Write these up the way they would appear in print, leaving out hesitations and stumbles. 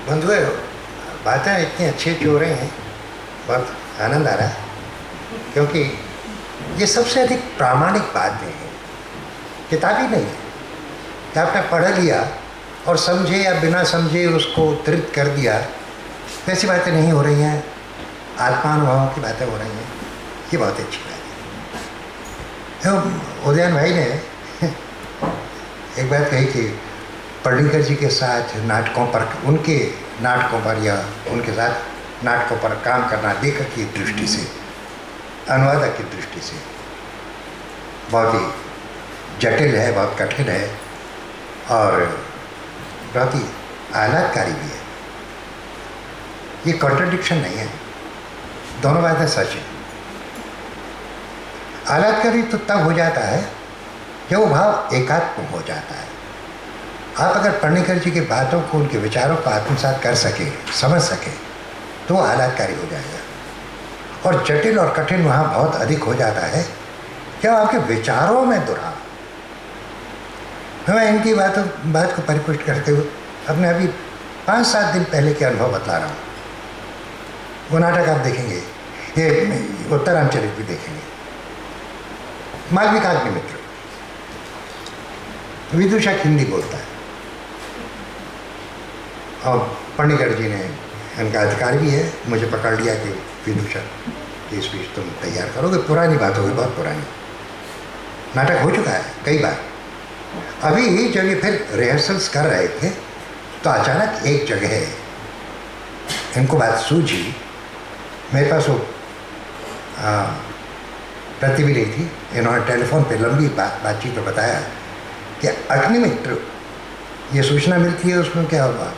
बंधुए, बातें इतनी अच्छी अच्छी हो रही हैं, बहुत आनंद आ रहा है, क्योंकि ये सबसे अधिक प्रामाणिक बातें हैं, किताबी नहीं है कि आपने पढ़ लिया और समझे या बिना समझे उसको उद्धृत कर दिया, वैसी बातें नहीं हो रही हैं, आत्मानुभवों की बातें हो रही हैं। ये बहुत अच्छी बात है। उदयन भाई ने एक बात कही कि पर्णिकर जी के साथ नाटकों पर, उनके नाटकों पर या उनके साथ नाटकों पर काम करना लेखक की दृष्टि से, अनुवादक की दृष्टि से बहुत ही जटिल है, बहुत कठिन है और बहुत ही आह्लादकारी भी है। ये कॉन्ट्रडिक्शन नहीं है, दोनों बातें सच है। आह्लादकारी तो तब हो जाता है जब वो भाव एकात्म हो जाता है। आप अगर पर्णिकर जी की बातों को, उनके विचारों को आत्मसात कर सके, समझ सके, तो वो आह्लादकारी हो जाएगा। और जटिल और कठिन वहाँ बहुत अधिक हो जाता है जब आपके विचारों में दुराव। मैं इनकी बात को परिपुष्ट करते हुए अपने अभी 5-7 दिन पहले के अनुभव बतला रहा हूँ। वो नाटक आप देखेंगे, ये उत्तरामचरित भी देखेंगे। मालविकाग्निमित्र विदूषक हिंदी बोलता है और पर्णिकर जी ने, इनका अधिकार भी है, मुझे पकड़ लिया कि विदूषक की स्पीच तुम तैयार करोगे। पुरानी बात होगी, बहुत पुरानी, नाटक हो चुका है कई बार। अभी जब ये फिर रिहर्सल्स कर रहे थे तो अचानक एक जगह इनको बात सूझी। मेरे पास वो प्रति भी नहीं थी, इन्होंने टेलीफोन पे लंबी बातचीत में बताया कि अग्निमित्र, ये सूचना मिलती है उसमें क्या हुआ,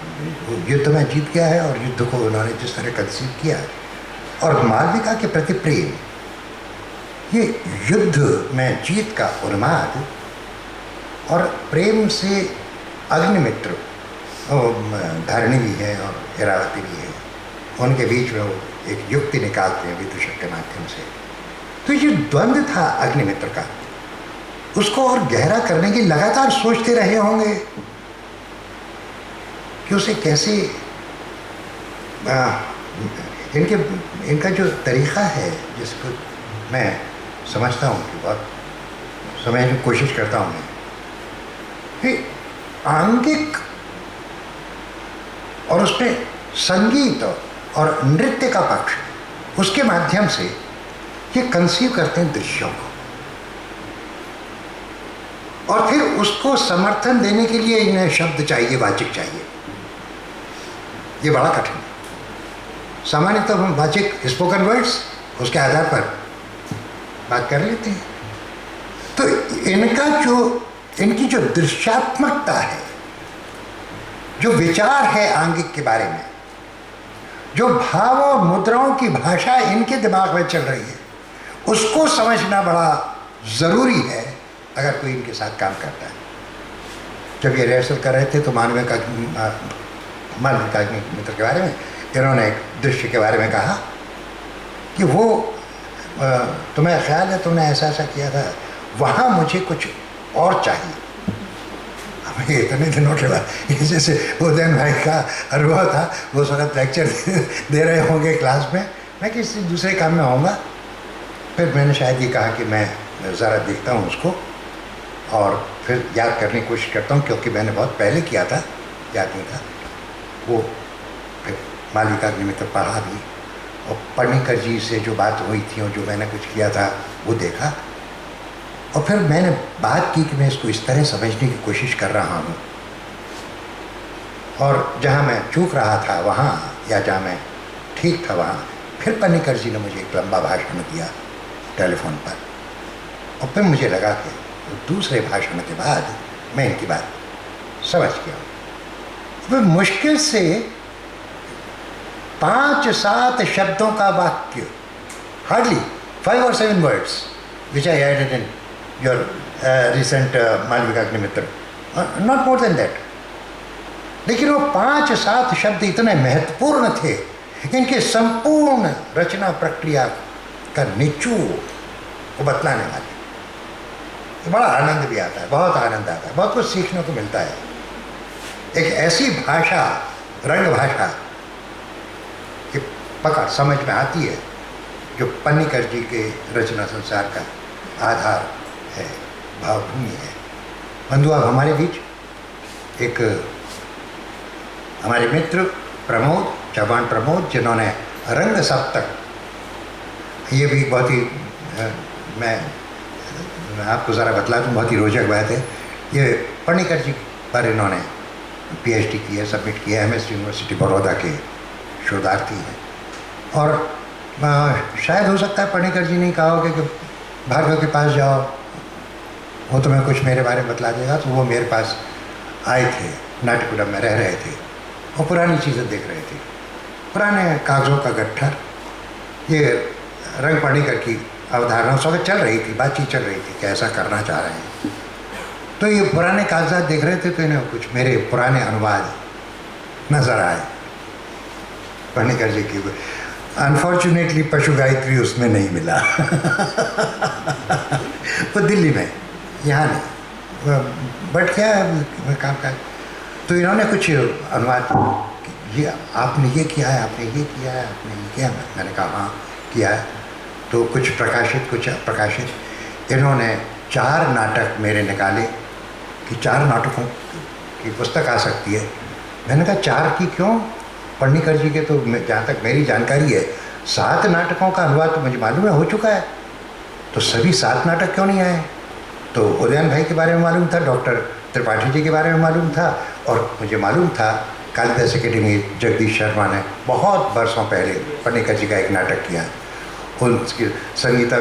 युद्ध में जीत गया है और युद्ध को उन्होंने जिस तरह कंसीव किया और मालविका के प्रति प्रेम, ये युद्ध में जीत का उन्माद और प्रेम से अग्निमित्र, धारिणी भी है और इरावती भी है, उनके बीच में वो एक युक्ति निकालते हैं विदूषक के माध्यम से। तो ये द्वंद्व था अग्निमित्र का, उसको और गहरा करने की लगातार सोचते रहे होंगे कि उसे कैसे इनका जो तरीक़ा है, जिसको मैं समझता हूँ कि बहुत समझने की कोशिश करता हूँ मैं, कि आंगिक और उसमें संगीत और नृत्य का पक्ष, उसके माध्यम से ये कंसीव करते हैं दृश्यों को, और फिर उसको समर्थन देने के लिए इन्हें शब्द चाहिए, वाचिक चाहिए। ये बड़ा कठिन है। सामान्यतः हम वाचिक, स्पोकन वर्ड्स, उसके आधार पर बात कर लेते हैं। तो इनकी जो दृश्यात्मकता है, जो विचार है आंगिक के बारे में, जो भाव और मुद्राओं की भाषा इनके दिमाग में चल रही है, उसको समझना बड़ा ज़रूरी है अगर कोई इनके साथ काम करता है। जब ये रिहर्सल कर रहे थे तो मालविकाग्निमित्र के बारे में इन्होंने एक दृश्य के बारे में कहा कि वो तुम्हें ख्याल है तुमने ऐसा ऐसा किया था, वहाँ मुझे कुछ और चाहिए। अब ये इतने दिनों के बाद जैसे उदयन भाई का अनुभव था, वो उस वक्त लेक्चर दे रहे होंगे क्लास में, मैं किसी दूसरे काम में आऊँगा। फिर मैंने शायद ये कहा कि मैं ज़रा देखता हूँ उसको और फिर याद करने की कोशिश करता हूँ, क्योंकि मैंने बहुत पहले किया था, याद नहीं था वो। फिर मालविकाग्निमित्र पढ़ा भी और पर्णिकर जी से जो बात हुई थी और जो मैंने कुछ किया था वो देखा, और फिर मैंने बात की कि मैं इसको इस तरह समझने की कोशिश कर रहा हूँ, और जहाँ मैं चूक रहा था वहाँ, या जहाँ मैं ठीक था वहाँ, फिर पर्णिकर जी ने मुझे एक लंबा भाषण दिया टेलीफोन पर, और फिर मुझे लगा कि दूसरे भाषण के बाद मैं इनकी बात समझ गया। फिर मुश्किल से 5-7 शब्दों का वाक्य, hardly 5 or 7 words which I added in your recent Malavikagnimitra, not more than that। लेकिन वो 5-7 शब्द इतने महत्वपूर्ण थे, इनके संपूर्ण रचना प्रक्रिया का निचोड़ को बतलाने वाले। तो बड़ा आनंद भी आता है, बहुत आनंद आता है, बहुत कुछ सीखने को मिलता है। एक ऐसी भाषा रंग भाषा की पकड़ समझ में आती है, जो पन्नीकर जी के रचना संसार का आधार है, भावभूमि है। बंधु, अब हमारे बीच एक हमारे मित्र प्रमोद, जवान प्रमोद, जिन्होंने रंग सप्तक, ये भी बहुत ही मैं आपको ज़रा बतला दूँ, बहुत ही रोचक बात है। ये पन्नीकर जी पर इन्होंने पीएचडी की है, सबमिट किया है। एमएस यूनिवर्सिटी बड़ौदा के शोधार्थी हैं। और शायद हो सकता है पन्नीकर जी ने कहा होगा कि भार्गव के पास जाओ, वो तुम्हें कुछ मेरे बारे में बतला देगा। तो वो मेरे पास आए थे, नाट्यकुलम में रह रहे थे और पुरानी चीज़ें देख रहे थे, पुराने कागज़ों का गट्ठर। ये रंग पन्नीकर की अवधारणा उस वक्त चल रही थी, बातचीत चल रही थी कि ऐसा करना चाह रहे हैं। तो ये पुराने कागजात देख रहे थे, तो इन्हें कुछ मेरे पुराने अनुवाद नज़र आए पन्नीकर जी की। अनफॉर्चुनेटली पशु गायत्री उसमें नहीं मिला वो दिल्ली में, यहाँ नहीं, बट क्या काम का। तो इन्होंने कुछ अनुवाद, ये आपने ये किया है, आपने ये किया है, आपने ये किया है। मैंने कहा हाँ किया है। तो कुछ प्रकाशित, कुछ अप्रकाशित। इन्होंने 4 नाटक मेरे निकाले कि 4 नाटकों की पुस्तक आ सकती है। मैंने कहा 4 की क्यों? पन्नीकर जी के तो जहाँ तक मेरी जानकारी है 7 नाटकों का अनुवाद तो मुझे मालूम है हो चुका है, तो सभी 7 नाटक क्यों नहीं आए? तो उदयन भाई के बारे में मालूम था, डॉक्टर त्रिपाठी जी के बारे में मालूम था, और मुझे मालूम था कालिदास अकेडमी जगदीश शर्मा ने बहुत बरसों पहले पन्नीकर जी का एक नाटक किया। उनकी संगीता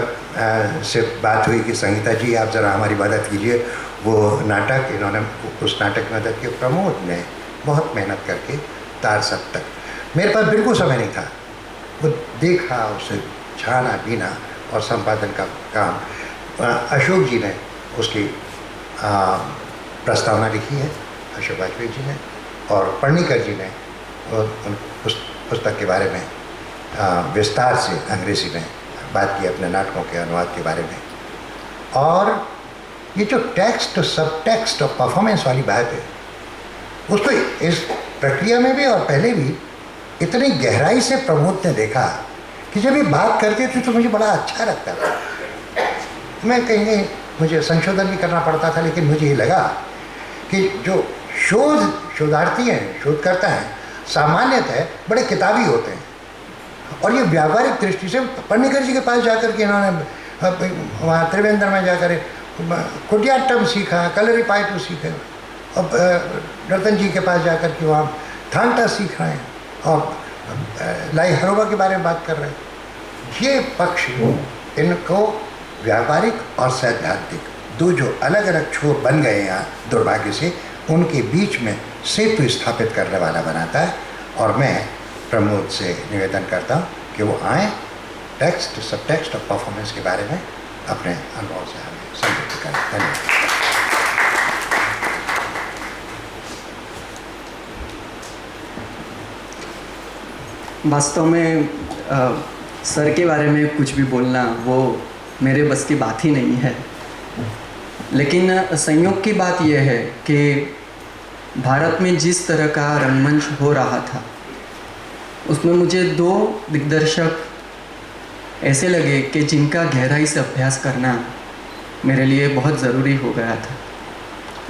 से बात हुई कि संगीता जी आप ज़रा हमारी मदद कीजिए। वो नाटक, इन्होंने उस नाटक में मदद की। प्रमोद ने बहुत मेहनत करके तार सप्तक, मेरे पास बिल्कुल समय नहीं था, वो देखा, उसे छाना बीना और संपादन का काम अशोक जी ने उसकी प्रस्तावना लिखी है, अशोक वाजपेयी जी ने, और पन्नीकर जी ने पुस्तक के बारे में विस्तार से अंग्रेजी में बात की अपने नाटकों के अनुवाद के बारे में। और ये जो टेक्स्ट, सब टेक्स्ट और परफॉर्मेंस वाली बात है, उसको इस प्रक्रिया में भी और पहले भी इतनी गहराई से प्रमोद ने देखा कि जब ये बात करते थे तो मुझे बड़ा अच्छा लगता था। मैं कहीं मुझे संशोधन भी करना पड़ता था, लेकिन मुझे ये लगा कि जो शोधार्थी हैं, शोधकर्ता हैं, सामान्यतः बड़े किताबी होते हैं, और ये व्यावहारिक दृष्टि से पन्नीकर जी के पास जाकर के इन्होंने वहाँ त्रिवेंद्र में जाकर कुटियाट्टम सीखा, कलरी पाइटू सीखे, और रतन जी के पास जाकर के वहाँ थांटा सीख रहे हैं, और लाई हरोबा के बारे में बात कर रहे हैं। ये पक्ष इनको व्यावहारिक और सैद्धांतिक, दो जो अलग अलग छोर बन गए यहाँ दुर्भाग्य से, उनके बीच में सेतु स्थापित करने वाला बनाता है। और मैं प्रमोद से निवेदन करता हूँ कि वो आएँ, टेक्स्ट, सब टेक्स्ट और परफॉर्मेंस के बारे में अपने अनुभव से हमें समृद्ध करें। धन्यवाद। वास्तव में सर के बारे में कुछ भी बोलना वो मेरे बस की बात ही नहीं है, लेकिन संयोग की बात यह है कि भारत में जिस तरह का रंगमंच हो रहा था उसमें मुझे 2 दिग्दर्शक ऐसे लगे कि जिनका गहराई से अभ्यास करना मेरे लिए बहुत ज़रूरी हो गया था,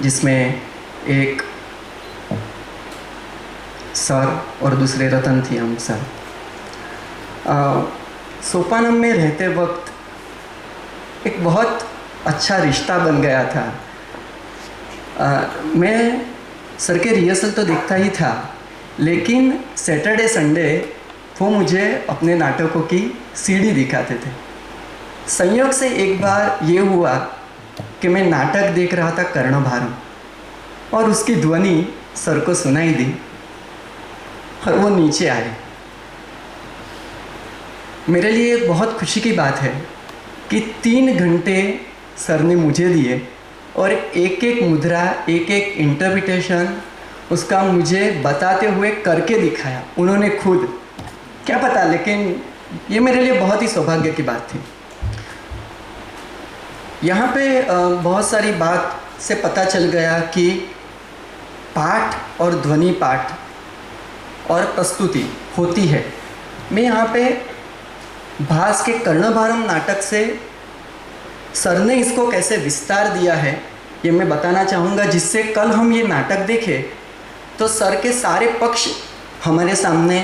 जिसमें एक सर और दूसरे रतन थी हम सर। सोपानम में रहते वक्त एक बहुत अच्छा रिश्ता बन गया था। मैं सर के रिहर्सल तो देखता ही था, लेकिन सैटरडे संडे वो मुझे अपने नाटकों की सीडी दिखाते थे। संयोग से एक बार ये हुआ कि मैं नाटक देख रहा था कर्णभारम, और उसकी ध्वनि सर को सुनाई दी और वो नीचे आए। मेरे लिए बहुत खुशी की बात है कि 3 घंटे सर ने मुझे दिए और एक एक मुद्रा, एक एक इंटरप्रिटेशन उसका मुझे बताते हुए करके दिखाया उन्होंने खुद। क्या पता, लेकिन ये मेरे लिए बहुत ही सौभाग्य की बात थी। यहाँ पे बहुत सारी बात से पता चल गया कि पाठ और ध्वनि पाठ और प्रस्तुति होती है। मैं यहाँ पे भास के कर्णभारम नाटक से सर ने इसको कैसे विस्तार दिया है ये मैं बताना चाहूँगा, जिससे कल हम ये नाटक देखें तो सर के सारे पक्ष हमारे सामने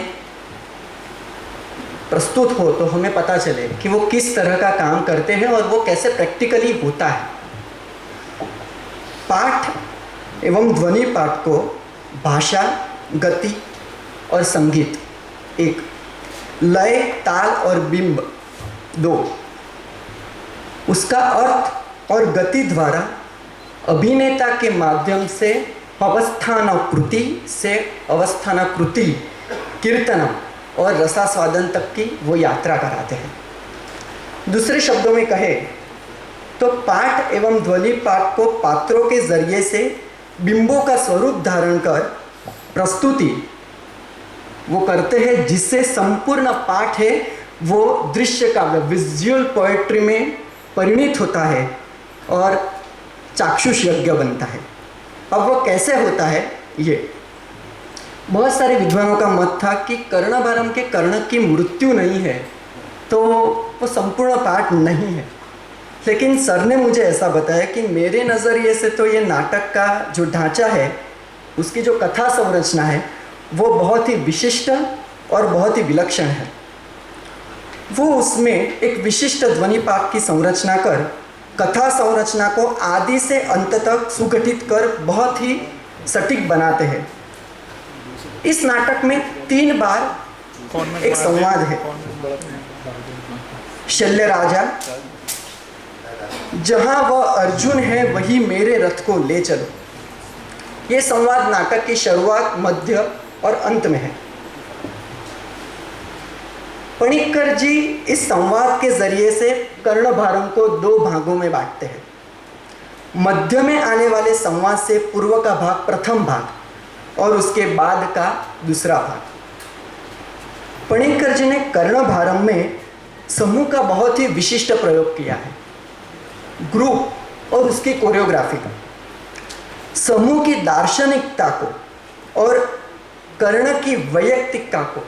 प्रस्तुत हो, तो हमें पता चले कि वो किस तरह का काम करते हैं और वो कैसे प्रैक्टिकली होता है। पाठ एवं ध्वनि पाठ को भाषा, गति और संगीत एक, लय, ताल और बिंब दो, उसका अर्थ और गति द्वारा अभिनेता के माध्यम से अवस्थानाकृति से अवस्थानाकृति, कीर्तनम और रसास्वादन तक की वो यात्रा कराते हैं। दूसरे शब्दों में कहे तो पाठ एवं ध्वनि पाठ को पात्रों के जरिए से बिंबों का स्वरूप धारण कर प्रस्तुति वो करते हैं, जिससे संपूर्ण पाठ है वो दृश्य काव्य, विजुअल पोएट्री में परिणित होता है और चाक्षुष यज्ञ बनता है। अब वो कैसे होता है, ये बहुत सारे विद्वानों का मत था कि कर्णभारम के कर्ण की मृत्यु नहीं है तो वो संपूर्ण पाठ नहीं है, लेकिन सर ने मुझे ऐसा बताया कि मेरे नज़रिए से तो ये नाटक का जो ढांचा है, उसकी जो कथा संरचना है वो बहुत ही विशिष्ट और बहुत ही विलक्षण है। वो उसमें एक विशिष्ट ध्वनि पाठ की संरचना कर कथा संरचना को आदि से अंत तक सुगठित कर बहुत ही सटीक बनाते हैं। इस नाटक में 3 बार एक संवाद है। शल्य राजा, जहां वह अर्जुन है वही मेरे रथ को ले चलो, ये संवाद नाटक की शुरुआत, मध्य और अंत में है। पणिक्कर जी इस संवाद के जरिए से कर्णभारम को 2 भागों में बांटते हैं। मध्य में आने वाले संवाद से पूर्व का भाग प्रथम भाग और उसके बाद का दूसरा भाग। पणिक्कर जी ने कर्णभारम में समूह का बहुत ही विशिष्ट प्रयोग किया है, ग्रुप और उसकी कोरियोग्राफी का, समूह की दार्शनिकता को और कर्ण की वैयक्तिकता को,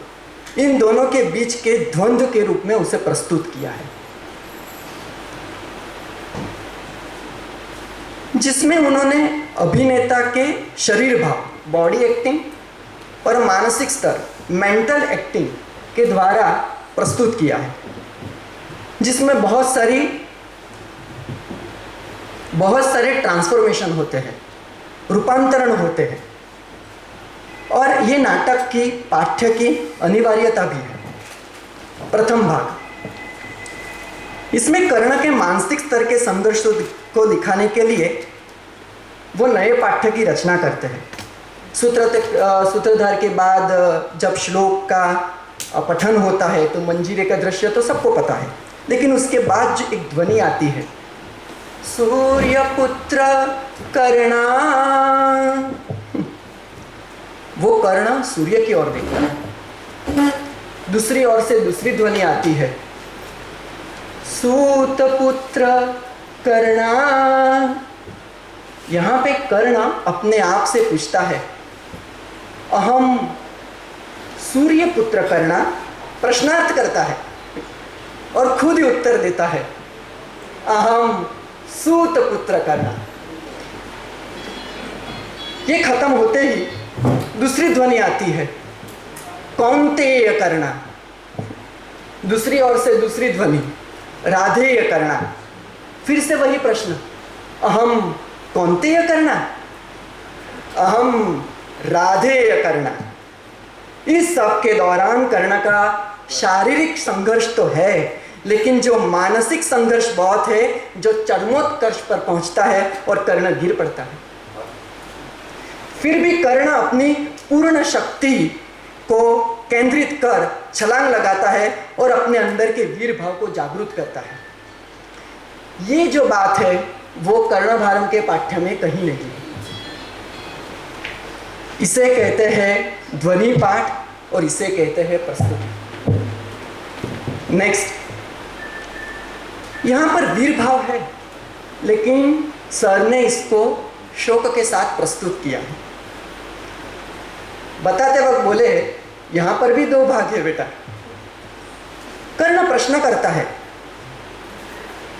इन दोनों के बीच के द्वंद्व के रूप में उसे प्रस्तुत किया है, जिसमें उन्होंने अभिनेता के शरीर भाव, बॉडी एक्टिंग और मानसिक स्तर, मेंटल एक्टिंग के द्वारा प्रस्तुत किया है, जिसमें बहुत सारे ट्रांसफॉर्मेशन होते हैं, रूपांतरण होते हैं, और ये नाटक की पाठ्य की अनिवार्यता भी है। प्रथम भाग, इसमें कर्ण के मानसिक स्तर के संघर्ष को दिखाने के लिए वो नए पाठ्य की रचना करते हैं। सूत्रधार के बाद जब श्लोक का पठन होता है तो मंजीरे का दृश्य तो सबको पता है, लेकिन उसके बाद जो एक ध्वनि आती है, सूर्यपुत्र कर्णा, वो कर्ण सूर्य की ओर देखता है। दूसरी ओर से दूसरी ध्वनि आती है, सूतपुत्र कर्णा। यहाँ पे कर्ण अपने आप से पूछता है, अहम सूर्यपुत्र कर्णा, प्रश्नार्थ करता है और खुद ही उत्तर देता है, अहम सूतपुत्र कर्णा। ये खत्म होते ही दूसरी ध्वनि आती है, कौन्तेय कर्णा। दूसरी ओर से दूसरी ध्वनि, राधेय कर्णा। फिर से वही प्रश्न, अहम कौन्तेय कर्णा, अहम राधेय कर्णा। इस सब के दौरान कर्ण का शारीरिक संघर्ष तो है, लेकिन जो मानसिक संघर्ष बहुत है, जो चरमोत्कर्ष पर पहुंचता है और कर्ण गिर पड़ता है। फिर भी कर्ण अपनी पूर्ण शक्ति को केंद्रित कर छलांग लगाता है और अपने अंदर के वीर भाव को जागृत करता है। ये जो बात है वो कर्णभारम के पाठ्य में कहीं नहीं है। इसे कहते हैं ध्वनि पाठ और इसे कहते हैं प्रस्तुति। नेक्स्ट, यहाँ पर वीर भाव है, लेकिन सर ने इसको शोक के साथ प्रस्तुत किया है। बताते वक्त बोले यहाँ पर भी दो भाग है बेटा। कर्ण प्रश्न करता है,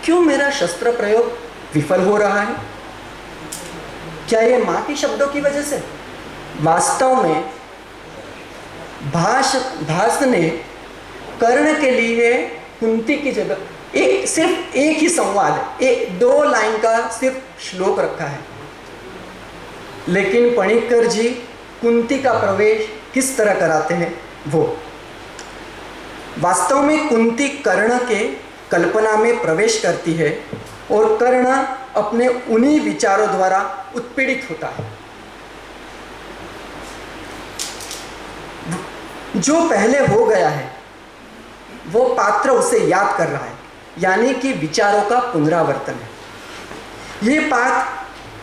क्यों मेरा शस्त्र प्रयोग विफल हो रहा है? क्या ये मां के शब्दों की वजह से? वास्तव में भास ने कर्ण के लिए कुंती की जगह सिर्फ एक ही संवाद, दो लाइन का सिर्फ श्लोक रखा है, लेकिन पणिक्कर जी कुंती का प्रवेश किस तरह कराते हैं वो। वास्तव में कुंती कर्ण के कल्पना में प्रवेश करती है और कर्ण अपने उन्हीं विचारों द्वारा उत्पीड़ित होता है। जो पहले हो गया है वो पात्र उसे याद कर रहा है, यानी कि विचारों का पुनरावर्तन है।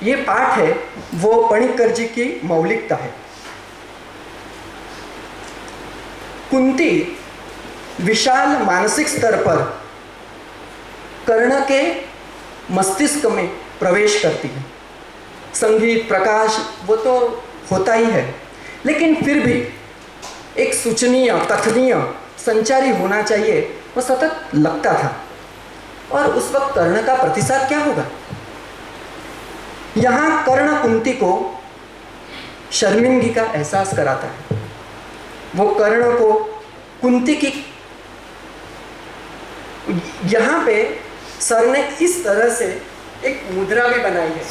ये पाठ है वो पणिक्कर जी की मौलिकता है। कुंती विशाल मानसिक स्तर पर कर्ण के मस्तिष्क में प्रवेश करती है। संगीत प्रकाश वो तो होता ही है, लेकिन फिर भी एक सूचनीय कथनीय संचारी होना चाहिए, वो सतत लगता था। और उस वक्त कर्ण का प्रतिसाद क्या होगा? यहाँ कर्ण कुंती को शर्मिंदगी का एहसास कराता है। वो कर्ण को कुंती की, यहाँ पे सर ने इस तरह से एक मुद्रा भी बनाई है।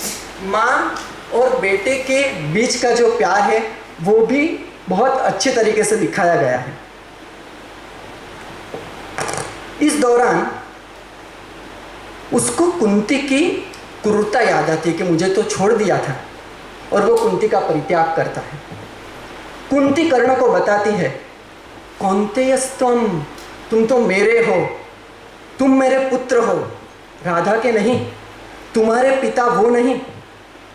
माँ और बेटे के बीच का जो प्यार है वो भी बहुत अच्छे तरीके से दिखाया गया है। इस दौरान उसको कुंती की क्रूरता याद आती है कि मुझे तो छोड़ दिया था, और वो कुंती का परित्याग करता है। कुंती कर्ण को बताती है, कौन्तेयस्त्वम, तुम तो मेरे हो, तुम मेरे पुत्र हो, राधा के नहीं। तुम्हारे पिता वो नहीं,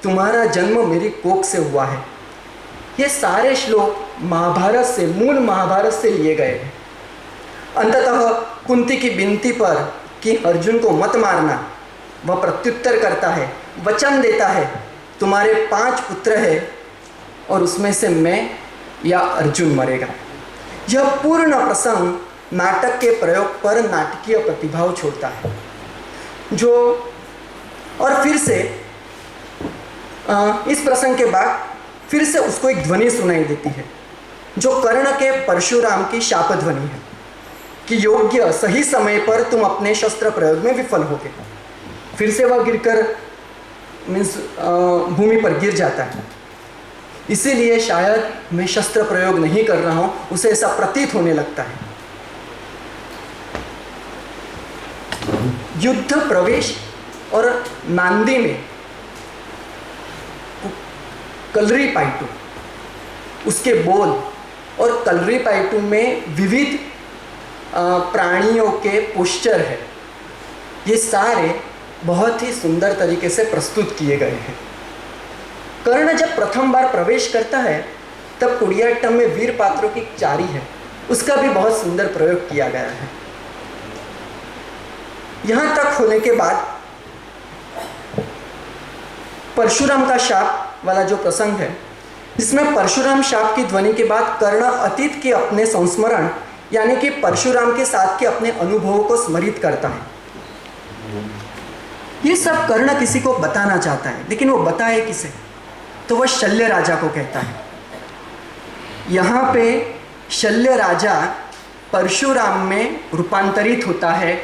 तुम्हारा जन्म मेरी कोख से हुआ है। ये सारे श्लोक महाभारत से, मूल महाभारत से लिए गए हैं। अंततः कुंती की विनती पर कि अर्जुन को मत मारना, वह प्रत्युत्तर करता है, वचन देता है, तुम्हारे 5 पुत्र हैं और उसमें से मैं या अर्जुन मरेगा। यह पूर्ण प्रसंग नाटक के प्रयोग पर नाटकीय प्रतिभाव छोड़ता है। जो और फिर से इस प्रसंग के बाद फिर से उसको एक ध्वनि सुनाई देती है, जो कर्ण के परशुराम की शाप ध्वनि है कि योग्य सही समय पर तुम अपने शस्त्र प्रयोग में विफल होगे। फिर से वह गिरकर भूमि पर गिर जाता है। इसीलिए शायद मैं शस्त्र प्रयोग नहीं कर रहा हूँ, उसे ऐसा प्रतीत होने लगता है। युद्ध प्रवेश और नांदी में कलरी पाइटू, उसके बोल और कलरी पाइटू में विविध प्राणियों के पोस्चर है। ये सारे बहुत ही सुंदर तरीके से प्रस्तुत किए गए हैं। कर्ण जब प्रथम बार प्रवेश करता है तब कुडियाट्टम में वीर पात्रों की चारी है, उसका भी बहुत सुंदर प्रयोग किया गया है। यहाँ तक होने के बाद परशुराम का शाप वाला जो प्रसंग है, इसमें परशुराम शाप की ध्वनि के बाद कर्ण अतीत के अपने संस्मरण यानी कि परशुराम के साथ के अपने अनुभवों को स्मरित करता है। ये सब कर्ण किसी को बताना चाहता है, लेकिन वो बताए किसे? तो वह शल्य राजा को कहता है। यहाँ पे शल्य राजा परशुराम में रूपांतरित होता है।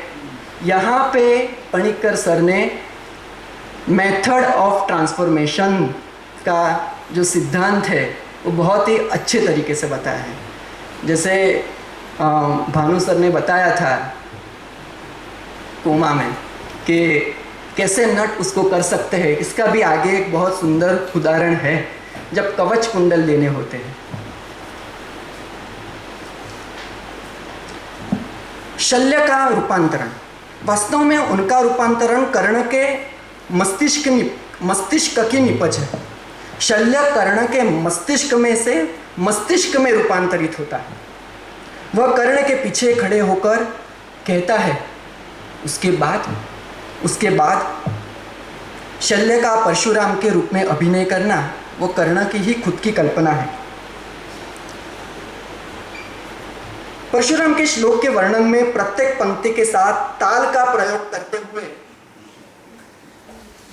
यहाँ पे पणिक्कर सर ने मेथड ऑफ ट्रांसफॉर्मेशन का जो सिद्धांत है वो बहुत ही अच्छे तरीके से बताया है। जैसे भानु सर ने बताया था कोमा में कि कैसे नट उसको कर सकते हैं, इसका भी आगे एक बहुत सुंदर उदाहरण है जब कवच कुंडल लेने होते हैं। शल्य का रूपांतरण, वास्तव में उनका रूपांतरण कर्ण के मस्तिष्क की निपज है। शल्य कर्ण के मस्तिष्क में से मस्तिष्क में रूपांतरित होता है। वह कर्ण के पीछे खड़े होकर कहता है, उसके बाद शल्य का परशुराम के रूप में अभिनय करना वो कर्ण की ही खुद की कल्पना है। परशुराम के श्लोक के वर्णन में प्रत्येक पंक्ति के साथ ताल का प्रयोग करते हुए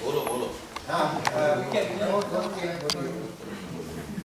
बोलो बोलो। हाँ